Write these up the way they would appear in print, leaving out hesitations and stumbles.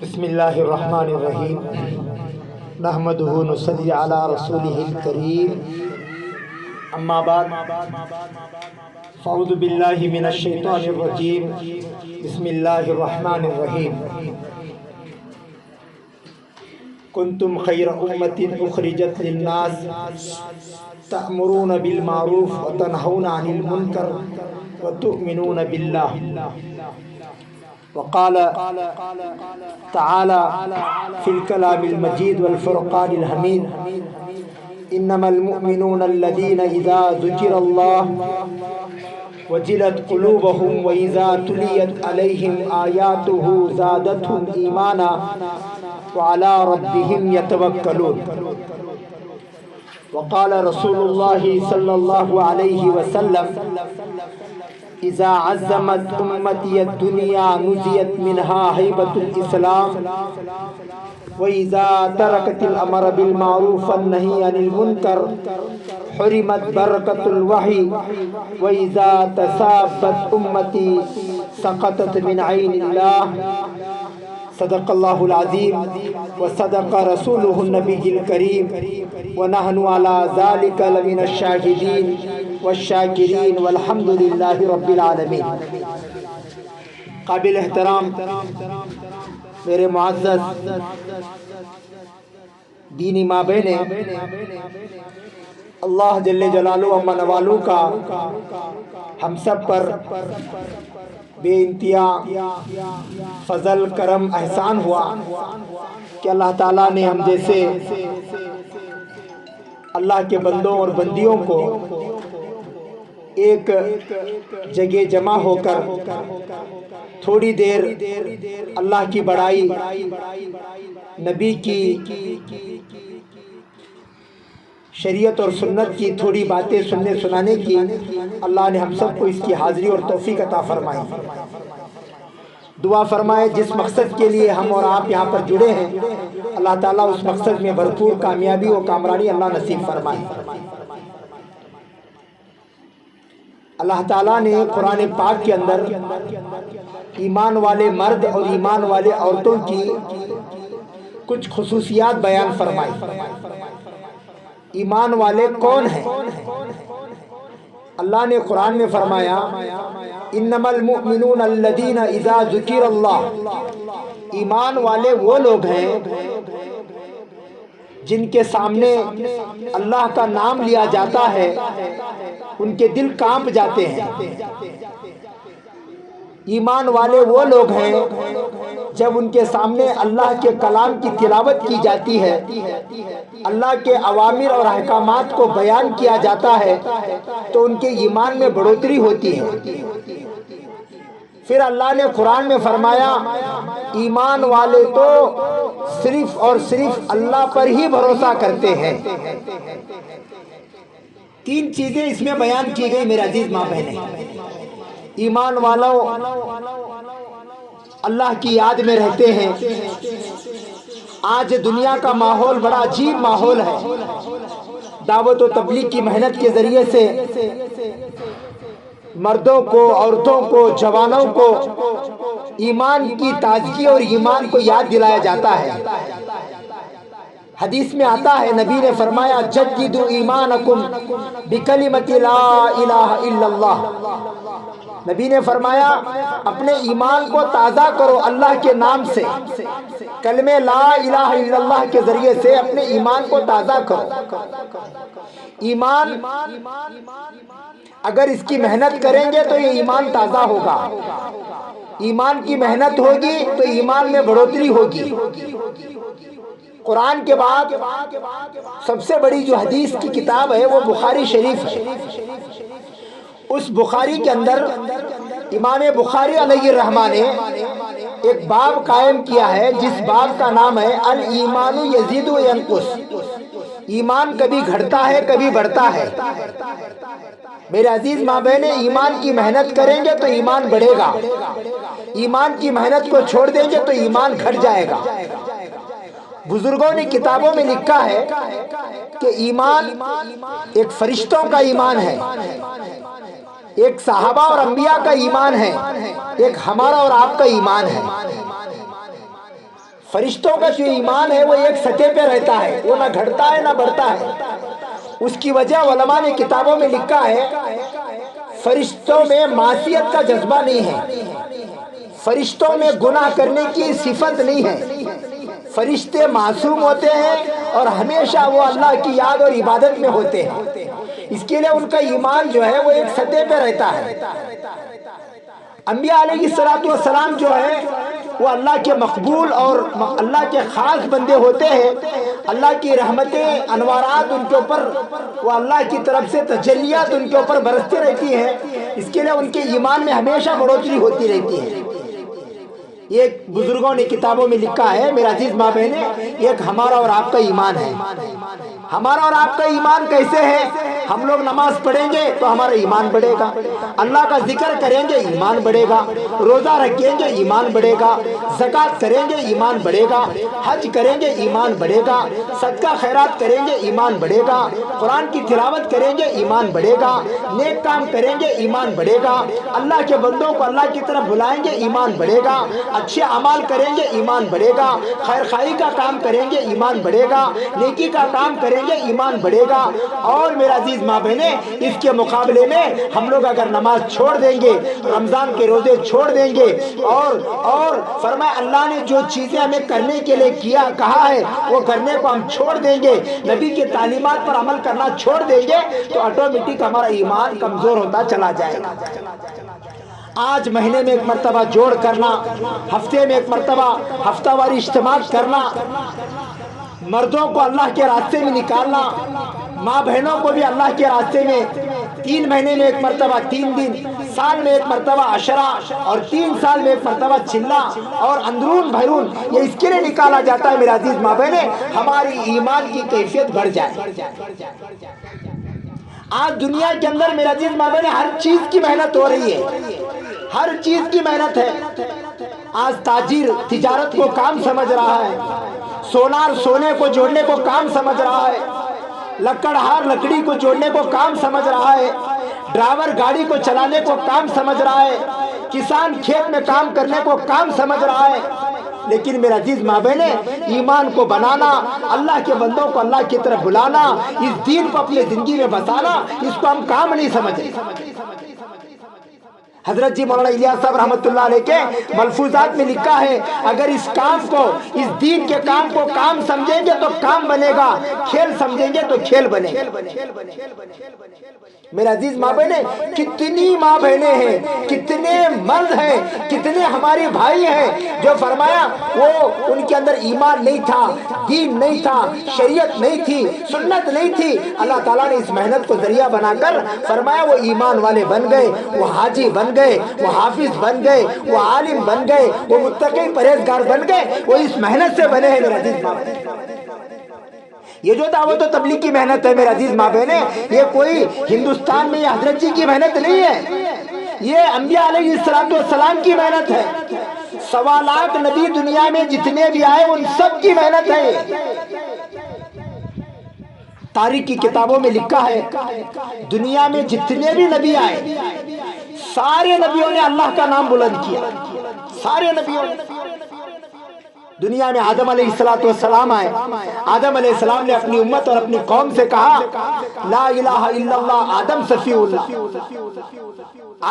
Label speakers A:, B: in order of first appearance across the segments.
A: بسم اللہ الرحمن الرحیم نحمدہ ونصلی علی رسولہ الکریم اما بعد فاعوذ باللہ من الشیطان الرجیم بسم اللہ الرحمن الرحیم کنتم خیر امت اخرجت للناس تأمرون بالمعروف وتنہون عن المنکر وتؤمنون باللہ وقال تعالى في الكلام المجيد والفرقان الحميد إنما المؤمنون الذين إذا ذكر الله وجلت قلوبهم وإذا تليت عليهم آياته زادتهم إيمانا وعلى ربهم يتوكلون وقال رسول الله صلى الله عليه وسلم اذا عزمت امتی الدنیا نزیت منها ہیبت الاسلام واذا ترکت الامر بالمعروف والنہی عن المنکر حرمت برکت الوحی واذا تسابت امتی سقطت من عین اللہ صدق اللہ العظیم وصدق رسولہ النبی الکریم ونحن علی ذلک لمن الشاہدین والشاکرین والحمد للہ رب العالمین۔ قابل احترام میرے معزز دینی ماں بہنیں، اللہ جل جلالہ و منوالو کا ہم سب پر بے انتہا فضل کرم احسان ہوا کہ اللہ تعالیٰ نے ہم جیسے اللہ کے بندوں اور بندیوں کو ایک جگہ جمع ہو کر تھوڑی دیر اللہ کی بڑائی، نبی کی شریعت اور سنت کی تھوڑی باتیں سنانے کی اللہ نے ہم سب کو اس کی حاضری اور توفیق عطا فرمائی۔ دعا فرمائے جس مقصد کے لیے ہم اور آپ یہاں پر جڑے ہیں، اللہ تعالیٰ اس مقصد میں بھرپور کامیابی و کامرانی اللہ نصیب فرمائے۔ اللہ تعالیٰ نے قرآن پاک کے اندر ایمان والے مرد اور ایمان والے عورتوں کی کچھ خصوصیات بیان فرمائی۔ ایمان والے کون ہیں؟ اللہ نے قرآن میں فرمایا انما المؤمنون الذین اذا ذکر اللہ، ایمان والے وہ لوگ ہیں جن کے سامنے اللہ کا نام لیا جاتا ہے ان کے دل کانپ جاتے ہیں۔ ایمان والے وہ لوگ ہیں جب ان کے سامنے اللہ کے کلام کی تلاوت کی جاتی ہے، اللہ کے اوامر اور احکامات کو بیان کیا جاتا ہے تو ان کے ایمان میں بڑھوتری ہوتی ہے۔ پھر اللہ نے قرآن میں فرمایا ایمان والے تو صرف اور صرف اللہ پر ہی بھروسہ کرتے ہیں۔ تین چیزیں اس میں بیان کی گئی میرے عزیز ماں بہنیں۔ ایمان والوں اللہ کی یاد میں رہتے ہیں۔ آج دنیا کا ماحول بڑا عجیب ماحول ہے۔ دعوت و تبلیغ کی محنت کے ذریعے سے مردوں کو، عورتوں کو، جوانوں کو ایمان کی تازگی اور ایمان کو یاد دلایا جاتا ہے۔ حدیث میں آتا ہے نبی نے فرمایا جددوا ایمانکم بکلمۃ لا الہ الا اللہ، نبی نے فرمایا اپنے ایمان کو تازہ کرو اللہ کے نام سے، کلمہ لا الہ الا اللہ کے ذریعے سے اپنے ایمان کو تازہ کرو۔ ایمان اگر اس کی محنت کریں گے تو یہ ایمان تازہ ہوگا، ایمان کی محنت ہوگی تو ایمان میں بڑھوتری ہوگی۔ قرآن کے بعد سب سے بڑی جو حدیث کی کتاب ہے وہ بخاری شریف ہے۔ اس بخاری کے اندر امام بخاری علیہ الرحمہ نے ایک باب قائم کیا ہے جس باب کا نام ہے الایمان یزید و ینقص، ایمان کبھی گھٹتا ہے کبھی بڑھتا ہے۔ میرے عزیز ماں بہنیں، ایمان کی محنت کریں گے تو ایمان بڑھے گا، ایمان کی محنت کو چھوڑ دیں گے تو ایمان گھٹ جائے گا۔ بزرگوں نے کتابوں میں لکھا ہے کہ ایمان ایک فرشتوں کا ایمان ہے، ایک صحابہ اور انبیاء کا ایمان ہے، ایک ہمارا اور آپ کا ایمان ہے۔ فرشتوں کا جو ایمان ہے وہ ایک سطح پہ رہتا ہے، وہ نہ گھٹتا ہے نہ بڑھتا ہے۔ اس کی وجہ علماء نے کتابوں میں لکھا ہے، فرشتوں میں معصیت کا جذبہ نہیں ہے، فرشتوں میں گناہ کرنے کی صفت نہیں ہے، فرشتے معصوم ہوتے ہیں اور ہمیشہ وہ اللہ کی یاد اور عبادت میں ہوتے ہیں، اس کے لیے ان کا ایمان جو ہے وہ ایک سطح پہ رہتا ہے۔ انبیاء علیہ السلام جو ہے وہ اللہ کے مقبول اور اللہ کے خاص بندے ہوتے ہیں، اللہ کی رحمتیں انوارات ان کے اوپر، وہ اللہ کی طرف سے تجلیات ان کے اوپر برستی رہتی ہیں، اس کے لیے ان کے ایمان میں ہمیشہ بڑھوتری ہوتی رہتی ہے۔ یہ بزرگوں نے کتابوں میں لکھا ہے، میرا عزیز ماں بہنیں، ایک ہمارا اور آپ کا ایمان ہے۔ ہمارا اور آپ کا ایمان کیسے ہے؟ ہم لوگ نماز پڑھیں گے تو ہمارا ایمان بڑھے گا، اللہ کا ذکر کریں گے ایمان بڑھے گا، روزہ رکھیں گے ایمان بڑھے گا، زکوٰۃ کریں گے ایمان بڑھے گا، حج کریں گے ایمان بڑھے گا، صدقہ خیرات کریں گے ایمان بڑھے گا، قرآن کی تلاوت کریں گے ایمان بڑھے گا، نیک کام کریں گے ایمان بڑھے گا، اللہ کے بندوں کو اللہ کی طرف بلائیں گے ایمان بڑھے گا، اچھے اعمال کریں گے ایمان بڑھے گا، خیر خواہی کا کام کریں گے ایمان بڑھے گا، نیکی کا کام کریں گے ایمان بڑھے گا۔ اور میرا عزیز ماں بہنیں، اس کے مقابلے میں ہم لوگ اگر نماز چھوڑ دیں گے، رمضان کے روزے چھوڑ دیں گے، اور فرمایا اللہ نے جو چیزیں ہمیں کرنے کے لیے کہا ہے وہ کرنے کو ہم چھوڑ دیں گے، نبی کی تعلیمات پر عمل کرنا چھوڑ دیں گے، تو آٹومیٹک ہمارا ایمان کمزور ہوتا چلا جائے گا۔ آج مہینے میں ایک مرتبہ جوڑ کرنا، ہفتے میں ایک مرتبہ ہفتہ واری اجتماع کرنا، مردوں کو اللہ کے راستے میں نکالنا، ماں بہنوں کو بھی اللہ کے راستے میں 3 مہینے میں ایک مرتبہ 3 دن، سال میں ایک مرتبہ عشرہ، اور 3 سال میں ایک مرتبہ چلہ اور اندرون بھرون، یہ اس کے لیے نکالا جاتا ہے میرا عزیز ماں بہنیں، ہماری ایمان کی کیفیت بڑھ جائے۔ آج دنیا کے اندر میرا عزیز ماں بہنیں ہر چیز کی محنت ہو رہی ہے، ہر چیز کی محنت ہے۔ آج تاجر تجارت کو کام سمجھ رہا ہے، سونار سونے کو جوڑنے کو کام سمجھ رہا ہے، لکڑہار لکڑی کو جوڑنے کو کام سمجھ رہا ہے، ڈرائیور گاڑی کو چلانے کو کام سمجھ رہا ہے، کسان کھیت میں کام کرنے کو کام سمجھ رہا ہے۔ لیکن میرا عزیز ماں بہنیں، ایمان کو بنانا، اللہ کے بندوں کو اللہ کی طرف بلانا، اس دین کو اپنے زندگی میں بسانا، اس کو ہم کام نہیں سمجھیں۔ حضرت جی مولانا الیاس صاحب رحمۃ اللہ علیہ کے ملفوظات میں لکھا ہے، اگر اس کام کو، اس دین کے کام کو کام سمجھیں گے تو کام بنے گا، کھیل سمجھیں گے تو کھیل بنے گا۔ میرا عزیز ماں بہنیں، کتنی ماں بہنیں ہیں، کتنے مرد ہیں، کتنے ہمارے بھائی ہیں جو فرمایا وہ ان کے اندر ایمان نہیں تھا، دین نہیں تھا، شریعت نہیں تھی، سنت نہیں تھی، اللہ تعالیٰ نے اس محنت کو ذریعہ بنا کر فرمایا وہ ایمان والے بن گئے، وہ حاجی بن گئے، وہ حافظ بن گئے، وہ عالم بن گئے، وہ متقی پرہیزگار بن گئے، وہ اس محنت سے بنے ہیں میرا عزیز ماں بہنیں۔ یہ جو دعوت و تبلیغ کی محنت ہے میرا عزیز ماں بہنیں، یہ کوئی ہندوستان میں یہ حضرت جی کی محنت نہیں ہے، یہ انبیاء علیہ السلام کی محنت ہے۔ 1.25 لاکھ نبی دنیا میں جتنے بھی آئے ان سب کی محنت ہے۔ تاریخ کی کتابوں میں لکھا ہے، دنیا میں جتنے بھی نبی آئے، سارے نبیوں نے اللہ کا نام بلند کیا، سارے نبیوں نے۔ دنیا میں آدم علیہ السلام آئے، آدم علیہ السلام نے اپنی امت اور اپنی قوم سے کہا لا الہ الا اللہ، آدم صفی اللہ۔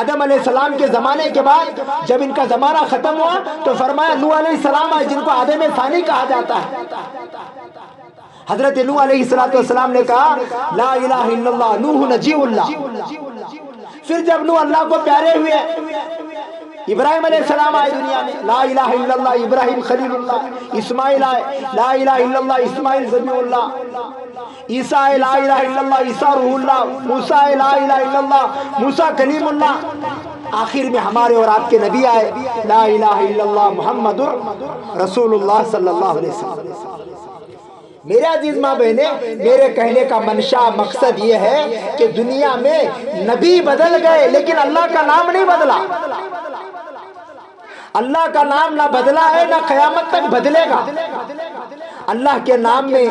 A: آدم علیہ السلام کے زمانے کے بعد جب ان کا زمانہ ختم ہوا تو فرمایا نوح علیہ السلام آئے، جن کو آدم ثانی کہا جاتا ہے۔ حضرت نوح علیہ السلام نے کہا لا الہ الا اللہ نوح نجی اللہ۔ پھر جب نوح اللہ کو پیارے ہوئے، ابراہیم علیہ السلام آئے دنیا میں، لا الہ الا اللہ ابراہیم خلیل اللہ۔ اسماعیل آئے، لا الہ الا اللہ اسماعیل ذبیح اللہ۔ عیسیٰ آئے، لا الہ الا اللہ عیسیٰ روح اللہ۔ موسیٰ آئے، لا الہ الا اللہ موسیٰ کلیم اللہ۔ آخر میں ہمارے اور آپ کے نبی آئے، لا الہ الا اللہ محمد رسول اللہ صلی اللہ علیہ وسلم۔ میرے عزیز ماں بہنیں، میرے کہنے کا منشا مقصد یہ ہے کہ دنیا میں نبی بدل گئے لیکن اللہ کا نام نہیں بدلا۔ اللہ کا نام نہ بدلا ہے، نہ قیامت تک بدلے گا۔ اللہ کے نام میں،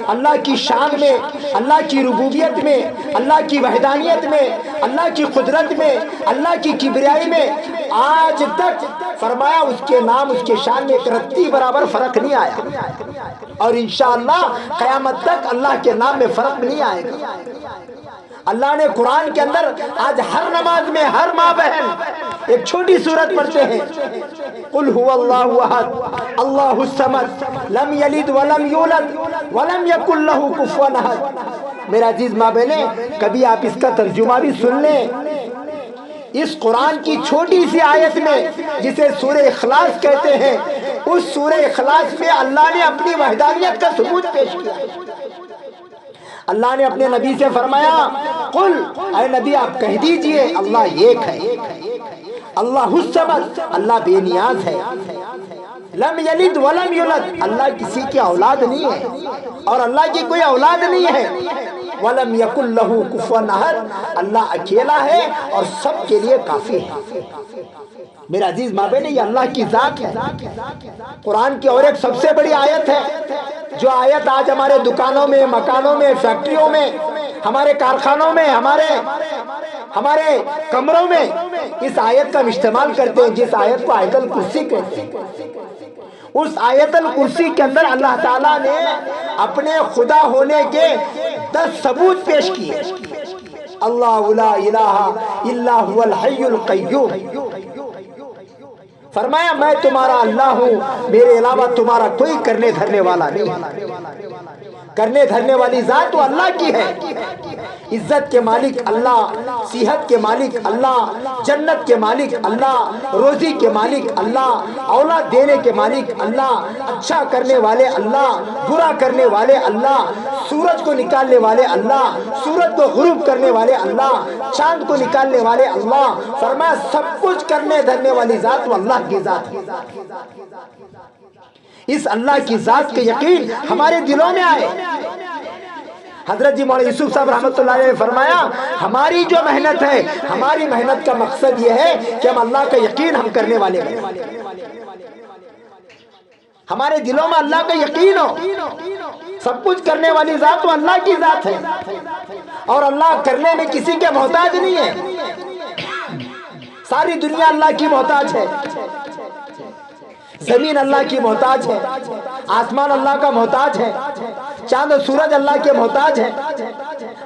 A: اللہ کی شان میں، اللہ کی ربوبیت میں، اللہ کی وحدانیت میں، اللہ کی قدرت میں، اللہ کی کبریائی میں آج تک فرمایا اس کے نام اس کے شان میں ایک رتی برابر فرق نہیں آیا، اور انشاءاللہ قیامت تک اللہ کے نام میں فرق نہیں آئے گا۔ اللہ نے قرآن کے اندر آج ہر نماز میں ہر ماں بہن ایک چھوٹی سورت پڑھتے ہیں، قل هو اللہ احد اللہ الصمد لم یلد ولم یولد ولم یکن له کفوا احد۔ میرا عزیز ماں بہنیں، کبھی آپ اس کا ترجمہ بھی سن لیں۔ اس قرآن کی چھوٹی سی آیت میں جسے سورہ اخلاص کہتے ہیں، اس سورہ اخلاص میں اللہ نے اپنی وحدانیت کا ثبوت پیش کیا۔ اللہ نے اپنے نبی سے فرمایا، قل، اے نبی آپ کہہ دیجئے اللہ ایک ہے، اللہ الصمد، اللہ بے نیاز ہے، لم یلد ولم یولد، اللہ کسی کی اولاد نہیں ہے اور اللہ کی کوئی اولاد نہیں ہے، ولم یکن لہ کفوا احد، اللہ اکیلا ہے اور سب کے لیے کافی ہے۔ میرا عزیز ماں بہن، یہ اللہ کی ذات ہے۔ قرآن کی اور ایک سب سے بڑی آیت ہے، جو آیت آج ہمارے دکانوں میں، مکانوں میں، فیکٹریوں میں، ہمارے کارخانوں میں، ہمارے کمروں میں اس آیت کا استعمال کرتے ہیں، جس آیت کو آیت الکرسی کہتے ہیں۔ اس آیت الکرسی کے اندر اللہ تعالیٰ نے اپنے خدا ہونے کے 10 ثبوت پیش کیے۔ اللہ لا الہ الا هو الحی القیوم، فرمایا میں تمہارا اللہ ہوں، میرے علاوہ تمہارا کوئی کرنے دھرنے والا نہیں۔ کرنے دھرنے والی ذات تو اللہ کی ہے، عزت کے مالک اللہ، صحت کے مالک اللہ، جنت کے مالک اللہ، روزی کے مالک اللہ، اولاد دینے کے مالک اللہ، اچھا کرنے والے اللہ، برا کرنے والے اللہ، سورج کو نکالنے والے اللہ، سورج کو غروب کرنے والے اللہ، چاند کو نکالنے والے اللہ، فرمایا سب کچھ کرنے دھرنے والی ذات وہ اللہ کی ذات ہے۔ اس اللہ کی ذات کے یقین ہمارے دلوں میں آئے۔ حضرت جی مولانا یوسف صاحب رحمۃ اللہ علیہ نے فرمایا، ہماری جو محنت ہے، ہماری محنت کا مقصد یہ ہے کہ ہم اللہ کا یقین ہم کرنے والے ہیں، ہمارے دلوں میں اللہ کا یقین ہو۔ سب کچھ کرنے والی ذات تو اللہ کی ذات ہے، اور اللہ کرنے میں کسی کے محتاج نہیں ہے۔ ساری دنیا اللہ کی محتاج ہے، زمین اللہ کی محتاج ہے، آسمان اللہ کا محتاج ہے، چاند و سورج اللہ کے محتاج ہے،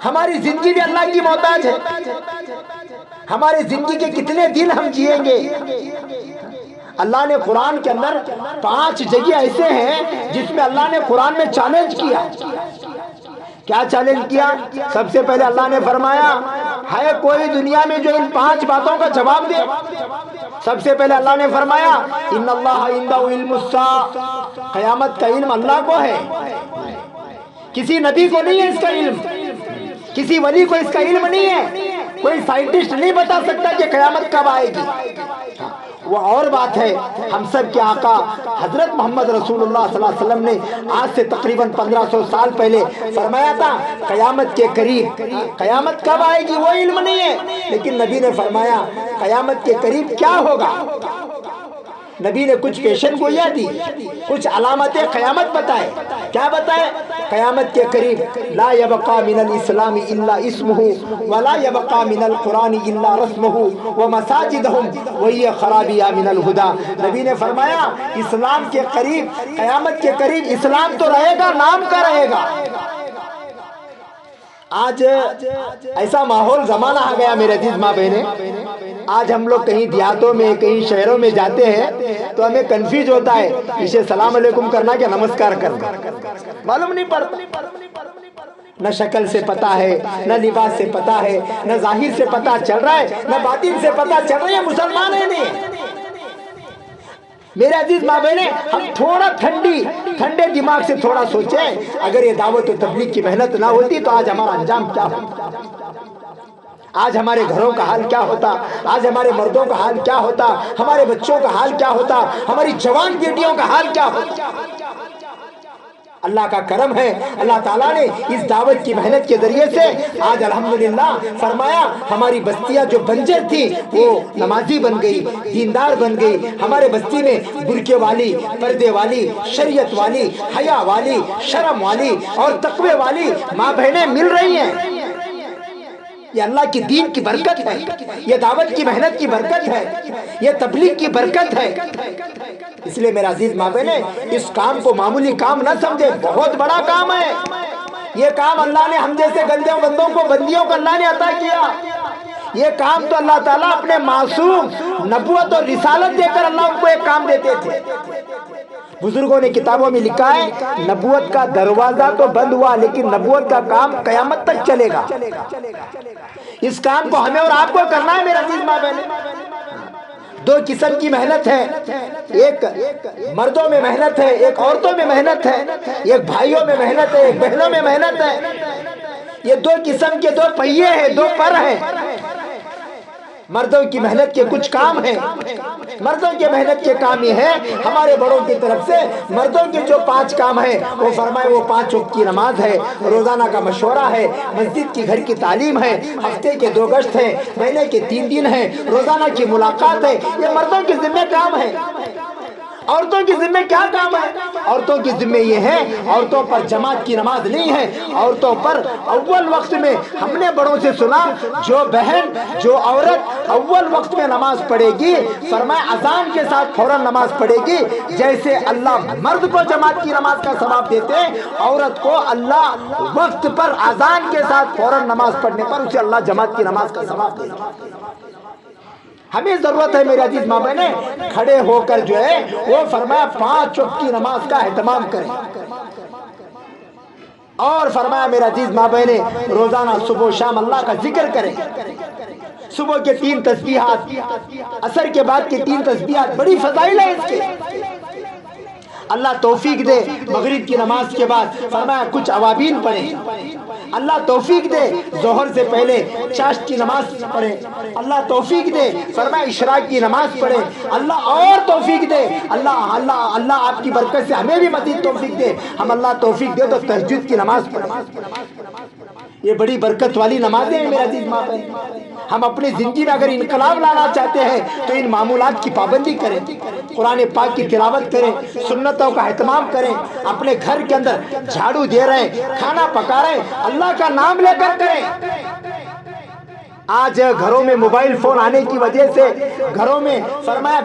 A: ہماری زندگی بھی اللہ کی محتاج ہے۔ ہماری زندگی کے کتنے دن ہم جئیں گے؟ اللہ نے قرآن کے اندر 5 جگہ ایسے ہیں جس میں اللہ نے قرآن میں چیلنج کیا۔ کیا چیلنج کیا؟ سب سے پہلے اللہ نے فرمایا، ہے کوئی دنیا میں جو ان 5 باتوں کا جواب دے؟ سب سے پہلے اللہ نے فرمایا، ان اللہ عنده علم الساعہ، قیامت کا علم اللہ کو ہے، کسی نبی کو نہیں ہے اس کا علم، کسی ولی کو اس کا علم نہیں ہے، کوئی سائنٹسٹ نہیں بتا سکتا کہ قیامت کب آئے گی۔ وہ اور بات ہے، ہم سب کے آقا حضرت محمد رسول اللہ صلی اللہ علیہ وسلم نے آج سے تقریباً 1500 سال پہلے فرمایا تھا قیامت کے قریب، قیامت کب آئے گی وہ علم نہیں ہے، لیکن نبی نے فرمایا قیامت کے قریب کیا ہوگا۔ نبی نے کچھ پیشن گوئیاں دی، کچھ علامت قیامت بتائے۔ کیا بتائے؟ قیامت کے قریب لا یبقى من الاسلام الا اسمه ولا يبقى من القرآن الا رسمه ومساجدهم وهي خرابیہ من الهدى۔ نبی نے فرمایا اسلام کے قریب، قیامت کے قریب اسلام تو رہے گا، نام کا رہے گا۔ آج ایسا ماحول زمانہ آ گیا میرے عزیز ماں بہنیں، آج ہم لوگ کہیں دیہاتوں میں، کہیں شہروں میں جاتے ہیں تو ہمیں کنفیوز ہوتا ہے اسے سلام علیکم کرنا کہ نمسکار کرنا، معلوم نہیں پڑتا۔ نہ شکل سے پتا ہے، نہ لباس سے پتا ہے، نہ ظاہر سے پتا چل رہا ہے، نہ باطن سے پتا چل رہا ہے مسلمان ہے نہیں۔ میرے عزیز ماں بہنیں، ہم تھوڑا ٹھنڈے دماغ سے تھوڑا سوچیں، اگر یہ دعوت و تبلیغ کی محنت نہ ہوتی تو آج ہمارا انجام کیا ہوتا، آج ہمارے گھروں کا حال کیا ہوتا، آج ہمارے مردوں کا حال کیا ہوتا، ہمارے بچوں کا حال کیا ہوتا، ہماری جوان بیٹیوں کا حال کیا ہوتا۔ اللہ کا کرم ہے، اللہ تعالیٰ نے اس دعوت کی محنت کے ذریعے سے آج الحمدللہ فرمایا ہماری بستیاں جو بنجر تھی وہ نمازی بن گئی، دیندار بن گئی۔ ہمارے بستی میں برقعے والی، پردے والی، شریعت والی، حیا والی، شرم والی اور تقوی والی ماں بہنیں مل رہی ہیں۔ یہ اللہ کی دین کی برکت ہے، یہ دعوت کی محنت کی برکت ہے، یہ تبلیغ کی برکت ہے۔ اس لیے میرا عزیز ماں بہنیں اس کام کو معمولی کام نہ سمجھے، بہت بڑا کام ہے یہ کام۔ اللہ نے ہم جیسے گندے بندوں کو، بندیوں کو اللہ نے عطا کیا۔ یہ کام تو اللہ تعالیٰ اپنے معصوم نبوت اور رسالت دے کر اللہ ان کو ایک کام دیتے تھے۔ بزرگوں نے کتابوں میں لکھا ہے نبوت کا دروازہ تو بند ہوا لیکن نبوت کا کام قیامت تک چلے گا۔ اس کام کو ہمیں اور آپ کو کرنا ہے میرے عزیز ماں بہنیں۔ دو قسم کی محنت ہے، ایک مردوں میں محنت ہے، ایک عورتوں میں محنت ہے، ایک بھائیوں میں محنت ہے، ایک بہنوں میں محنت ہے۔ یہ دو قسم کے دو پہیے ہیں، دو پر ہیں۔ مردوں کی محنت کے کچھ کام ہیں۔ مردوں کی محنت کے کام یہ ہے، ہمارے بڑوں کی طرف سے مردوں کے جو 5 کام ہیں وہ فرمائے وہ 5 وقت کی نماز ہے، روزانہ کا مشورہ ہے، مسجد کی گھر کی تعلیم ہے، ہفتے کے 2 گشت ہیں، مہینے کے 3 دن ہیں، روزانہ کی ملاقات ہے۔ یہ مردوں کے ذمہ کام ہے۔ عورتوں کی ذمہ کیا کام ہے؟ عورتوں کی ذمہ یہ ہے، عورتوں پر جماعت کی نماز نہیں ہے۔ عورتوں پر اول وقت میں ہم نے بڑوں سے سنا جو بہن، جو عورت اول وقت میں نماز پڑھے گی، فرمایا اذان کے ساتھ فوراً نماز پڑھے گی، جیسے اللہ مرد کو جماعت کی نماز کا ثواب دیتے عورت کو اللہ وقت پر اذان کے ساتھ فوراً نماز پڑھنے پر اسے اللہ جماعت کی نماز کا ثواب دیتے۔ ہمیں ضرورت ہے میرے عزیز ماں بہنیں کھڑے ہو کر جو ہے وہ فرمایا 5 وقت کی نماز کا اہتمام کریں، اور فرمایا میرے عزیز ماں بہنیں روزانہ صبح و شام اللہ کا ذکر کریں۔ صبح کے 3 تسبیحات، عصر کے بعد کے 3 تسبیحات، بڑی فضائل ہے اس کے۔ اللہ توفیق دے مغرب کی نماز کے بعد فرمایا کچھ اوابین پڑھیں۔ اللہ توفیق دے ظہر سے پہلے چاشت کی نماز پڑھیں۔ اللہ توفیق دے فرمایا اشراق کی نماز پڑھیں۔ اللہ اور توفیق دے، اللہ آپ کی برکت سے ہمیں بھی مزید توفیق دے، ہم اللہ توفیق دے تو تہجد کی نماز پڑھیں۔ یہ بڑی برکت والی نمازیں ہیں میرے عزیز ماں بہن۔ ہم اپنی زندگی میں اگر انقلاب لانا چاہتے ہیں تو ان معمولات کی پابندی کریں، قرآن پاک کی تلاوت کریں، سنتوں کا اہتمام کریں، اپنے گھر کے اندر جھاڑو دے رہے ہیں، کھانا پکا رہے ہیں، اللہ کا نام لے کر کریں۔ آج گھروں میں موبائل فون آنے کی وجہ سے گھروں میں فرمایا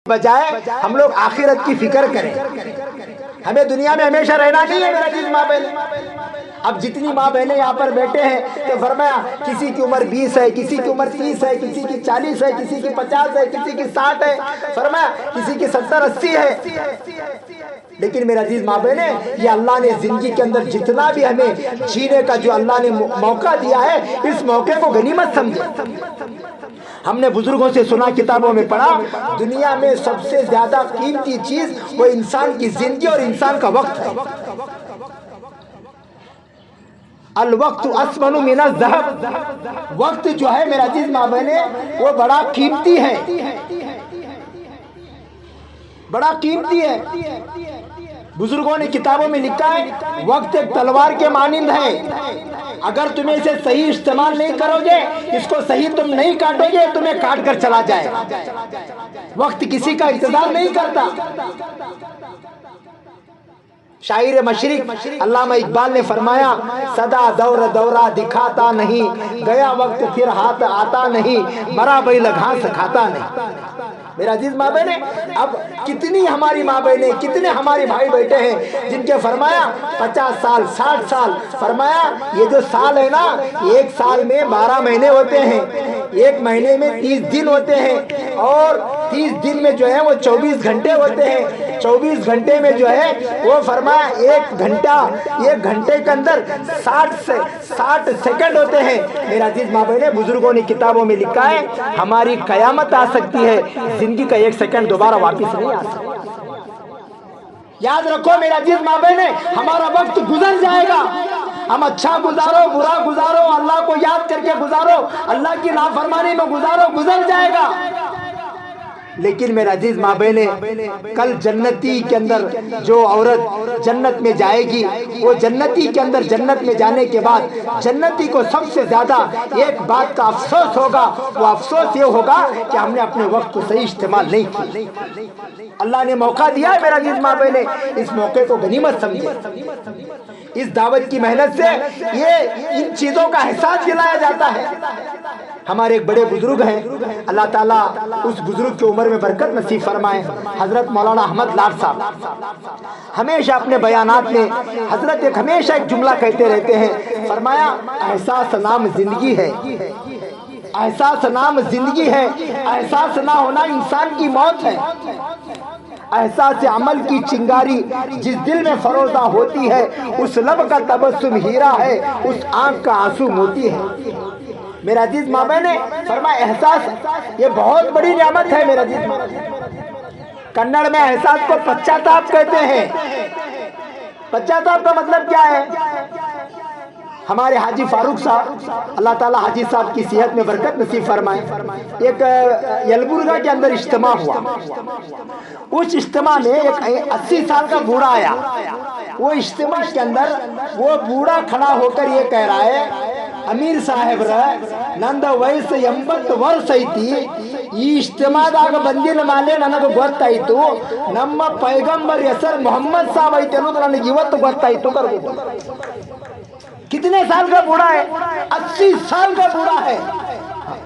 A: بجائے ہم لوگ آخرت کی فکر کریں۔ ہمیں دنیا میں ہمیشہ رہنا نہیں ہے میرا عزیز ماں بہن۔ اب جتنی ماں بہنیں یہاں پر بیٹھے ہیں تو فرمایا کسی کی عمر 20 ہے، کسی کی عمر 30 ہے، کسی کی 40 ہے، کسی کی 50 ہے، کسی کی 60 ہے، فرمایا کسی کی 70 80 ہے۔ لیکن میرا عزیز ماں بہنیں یہ اللہ نے زندگی کے اندر جتنا بھی ہمیں جینے کا جو اللہ نے موقع دیا ہے اس موقع کو غنیمت سمجھے۔ ہم نے بزرگوں سے سنا، کتابوں میں پڑھا، دنیا میں سب سے زیادہ قیمتی چیز وہ انسان کی زندگی اور انسان کا وقت ہے۔ الوقت اثمن من الذهب، وقت جو ہے میرا عزیز ماں بہنیں وہ بڑا قیمتی ہے، بڑا قیمتی ہے۔ بزرگوں نے کتابوں میں لکھا ہے وقت ایک تلوار کے مانند ہے، اگر تمہیں اسے صحیح استعمال نہیں کرو گے، اس کو صحیح تم نہیں کاٹو گے، تمہیں کاٹ کر چلا جائے۔ وقت کسی کا انتظار نہیں کرتا۔ شاعر مشرق علامہ اقبال نے فرمایا صدا دور دورہ دکھاتا نہیں، گیا وقت پھر ہاتھ آتا نہیں، مرا بیل گھاس کھاتا نہیں۔ میرا عزیز ماں بہنیں، اب کتنی ہماری ماں بہنیں، کتنے ہمارے بھائی بیٹے ہیں جن کے فرمایا 50 سال 60 سال، فرمایا یہ جو سال ہے نا، ایک سال میں 12 مہینے ہوتے ہیں، ایک مہینے میں 30 دن ہوتے ہیں، اور 30 دن میں جو ہے وہ 24 گھنٹے ہوتے ہیں، 24 گھنٹے میں جو ہے وہ فرمایا ایک گھنٹے کے اندر 60 سیکنڈ ہوتے ہیں۔ میرا عزیز ماں بہنیں، بزرگوں نے کتابوں میں لکھا ہے ہماری قیامت آ سکتی ہے، زندگی کا 1 سیکنڈ دوبارہ واپس نہیں آ سکتا۔ یاد رکھو میرا عزیز ماں بہنیں، ہمارا وقت گزر جائے گا، ہم اچھا گزارو برا گزارو، اللہ کو یاد کر کے گزارو، اللہ کی نافرمانی میں گزارو، گزر جائے گا۔ لیکن میرا عزیز ماں بہنیں، کل جنتی کے اندر جو عورت جنت میں جائے گی، وہ جنتی کے اندر جنت میں جانے کے بعد جنتی کو سب سے زیادہ ایک بات کا افسوس ہوگا، وہ افسوس یہ ہوگا کہ ہم نے اپنے وقت کو صحیح استعمال نہیں کیا۔ اللہ نے موقع دیا ہے میرا عزیز ماں بہنیں، اس موقع کو غنیمت سمجھے۔ اس دعوت کی محنت سے یہ ان چیزوں کا احساس دلایا جاتا ہے۔ ہمارے ایک بڑے بزرگ ہیں، اللہ تعالیٰ اس بزرگ کی عمر میں برکت نصیب فرمائے، حضرت مولانا احمد لاٹ صاحب، ہمیشہ اپنے بیانات میں حضرت ہمیشہ ایک جملہ کہتے رہتے ہیں، فرمایا احساس نام زندگی ہے، احساس نام زندگی ہے، احساس نہ ہونا انسان کی موت ہے۔ احساس عمل کی چنگاری جس دل میں فروزہ ہوتی ہے، اس لب کا تبسم ہیرا ہے، اس آنکھ کا آنسو موتی ہے۔ میرا عزیز ماں بہنیں، فرمایا احساس یہ بہت بڑی نعمت ہے میرا عزیز ماں بہنیں۔ کنڑ میں احساس کو پچھاتاپ کہتے ہیں۔ پچھاتاپ کا مطلب کیا ہے؟ ہمارے حاجی فاروق صاحب، اللہ تعالیٰ حاجی صاحب کی صحت میں برکت نصیب فرمائے، ایک یلبرگہ کے اندر اجتماع ہوا۔ اس اجتماع میں ایک 80 سال کا بوڑھا آیا۔ وہ اجتماع کے اندر وہ بوڑھا کھڑا ہو کر یہ کہہ رہا ہے، امیر صاحب نند ویس 80 ವರ್ಷ ಐತಿ ಈ ಇಜ್ತಿಮಾದಾಗ ಬಂದಿನ ಮಾಲೆ ನನಗೆ ಗೊತ್ತಾಯಿತು ನಮ್ಮ ಪೈಗಂಬರ್ ಹೆಸರು ಮೊಹಮ್ಮದ್ ಸಾಹಬ್ ಐತೆ ಅನ್ನೋದು ನನಗೆ ಇವತ್ತು ಗೊತ್ತಾಯಿತು ಬರ್ಬೋದು। کتنے سال کا بوڑھا ہے؟ 80 سال کا بوڑھا ہے۔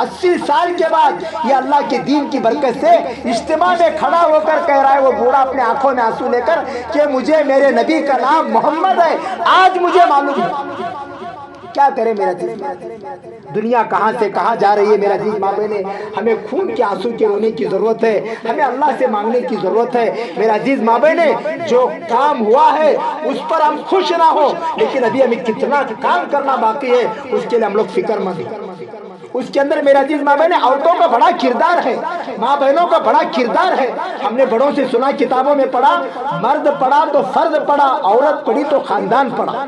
A: 80 سال کے بعد یہ اللہ کے دین کی برکت سے اجتماع میں کھڑا ہو کر کہہ رہا ہے، وہ بوڑھا اپنے آنکھوں میں آنسو لے کر، کہ مجھے میرے نبی کا نام محمد ہے، آج مجھے معلوم ہے۔ کیا کرے میرا عزیز؟ دنیا کہاں سے کہاں جا رہی ہے میرا عزیز ماں بہنیں، ہمیں خون کے آنسو کے رونے کی ضرورت ہے، ہمیں اللہ سے مانگنے کی ضرورت ہے۔ میرا عزیز ماں بہنیں، جو کام ہوا ہے اس پر ہم خوش نہ ہو، لیکن ابھی ہمیں کتنا کام کرنا باقی ہے اس کے لیے ہم لوگ فکر مند ہیں۔ اس کے اندر میرا عزیز ماں بہنیں، عورتوں کا بڑا کردار ہے، ماں بہنوں کا بڑا کردار ہے۔ ہم نے بڑوں سے سنا، کتابوں میں پڑھا، مرد پڑھا تو فرد پڑھا، عورت پڑھی تو خاندان پڑھا۔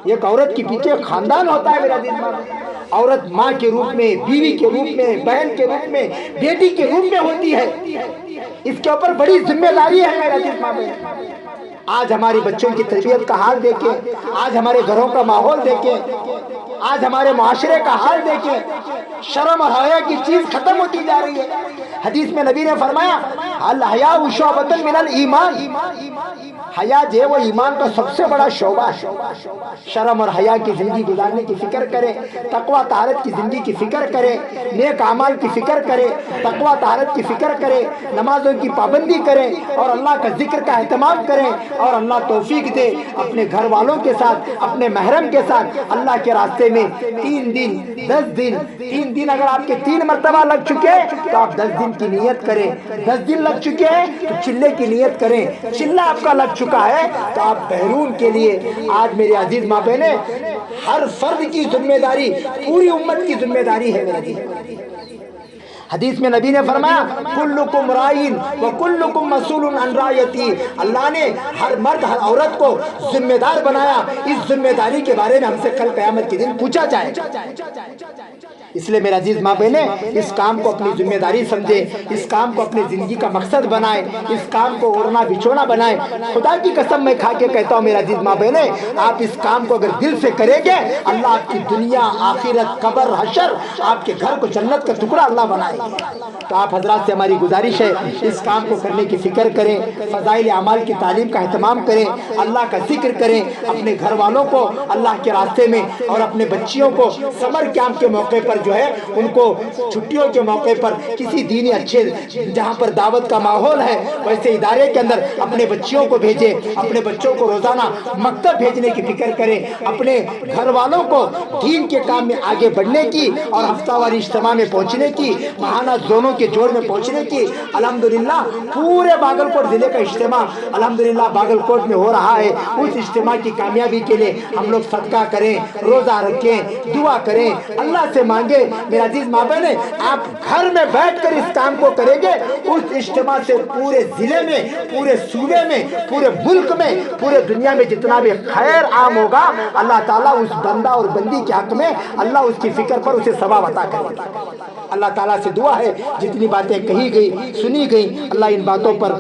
A: ایک عورت کے پیچھے خاندان ہوتا ہے میرا عزیز ماں بہنیں۔ عورت ماں کے روپ میں، بیوی کے روپ میں، بہن کے روپ میں، بیٹی کے روپ میں ہوتی ہے۔ اس کے اوپر بڑی ذمہ داری ہے میرا عزیز ماں بہنیں۔ آج ہماری بچوں کی تربیت کا حال دیکھیں، آج ہمارے گھروں کا ماحول دیکھیں، آج ہمارے معاشرے کا حال دیکھیں، شرم اور حیا کی چیز ختم ہوتی جا رہی ہے۔ حدیث میں نبی نے فرمایا، الحیاء شعبۃ من الایمان، حیا جو ہے وہ ایمان کا سب سے بڑا شعبہ ہے۔ شرم اور حیا کی زندگی گزارنے کی فکر کریں، تقوی طہارت کی زندگی کی فکر کریں، نیک اعمال کی فکر کریں، تقوی طہارت کی فکر کریں، نمازوں کی پابندی کریں، اور اللہ کا ذکر کا اہتمام کریں، اور اللہ توفیق دے اپنے گھر والوں کے ساتھ، اپنے محرم کے ساتھ اللہ کے راستے میں 3 دن 10 دن 3 دن اگر آپ کے 3 مرتبہ لگ چکے تو آپ 10 دن کی نیت کریں، 10 دن لگ چکے ہیں تو چلے کی نیت کریں، چلہ آپ کا لگ چکا ہے تو آپ بحرون کے لیے۔ آج میرے عزیز ماں بہنیں، ہر فرد کی ذمہ داری، پوری امت کی ذمہ داری ہے میرے عزیز۔ حدیث میں نبی نے فرمایا، کلکم رائن وکلکم مسئول عن رعیتی، اللہ نے ہر مرد ہر عورت کو ذمہ دار بنایا، اس ذمہ داری کے بارے میں ہم سے کل قیامت کے دن پوچھا جائے گا۔ اس لیے میرا عزیز ماں بہنیں، اس کام کو اپنی ذمہ داری سمجھیں، اس کام کو اپنی زندگی کا مقصد بنائیں، اس کام کو اوڑھنا بچھونا بنائیں۔ خدا کی قسم میں کھا کے کہتا ہوں میرا عزیز ماں بہنیں، آپ اس کام کو اگر دل سے کریں گے، اللہ آپ کی دنیا، آخرت، قبر، حشر، آپ کے گھر کو جنت کا ٹکڑا اللہ بنائے۔ تو آپ حضرات سے ہماری گزارش ہے، اس کام کو کرنے کی فکر کریں، فضائل اعمال کی تعلیم کا اہتمام کریں، اللہ کا ذکر کریں، اپنے گھر والوں کو اللہ کے راستے میں اور اپنے بچیوں کو سمر کیمپ کے موقع پر جو ہے ان کو چھٹیوں کے موقع پر کسی دینی اچھے جہاں پر دعوت کا ماحول ہے ویسے ادارے کے اندر اپنے بچیوں کو بھیجے، اپنے بچوں کو روزانہ مکتب بھیجنے کی فکر کرے، اپنے گھر والوں کو دین کے کام میں آگے بڑھنے کی اور ہفتہ واری اجتماع میں پہنچنے کی، ماہانہ زونوں کے جوڑ میں پہنچنے کی۔ الحمدللہ پورے باگل کوٹ ضلع کا اجتماع الحمدللہ باگل کوٹ میں ہو رہا ہے۔ اس اجتماع کی کامیابی کے لیے ہم لوگ صدقہ کریں، روزہ رکھیں، دعا کریں، اللہ سے مانگیں۔ میرا عزیز ماں بہنیں، آپ گھر میں بیٹھ کر اس کام کو کریں گے، اس اجتماع سے پورے ضلع میں، پورے صوبے میں، پورے ملک میں، پورے دنیا میں جتنا بھی خیر عام ہوگا، اللہ تعالیٰ اس بندہ اور بندی کے حق میں اللہ اس کی فکر پر اسے ثواب عطا کرے گا۔ اللہ تعالیٰ سے دعا ہے جتنی باتیں کہی گئی، سنی گئی، اللہ ان باتوں پر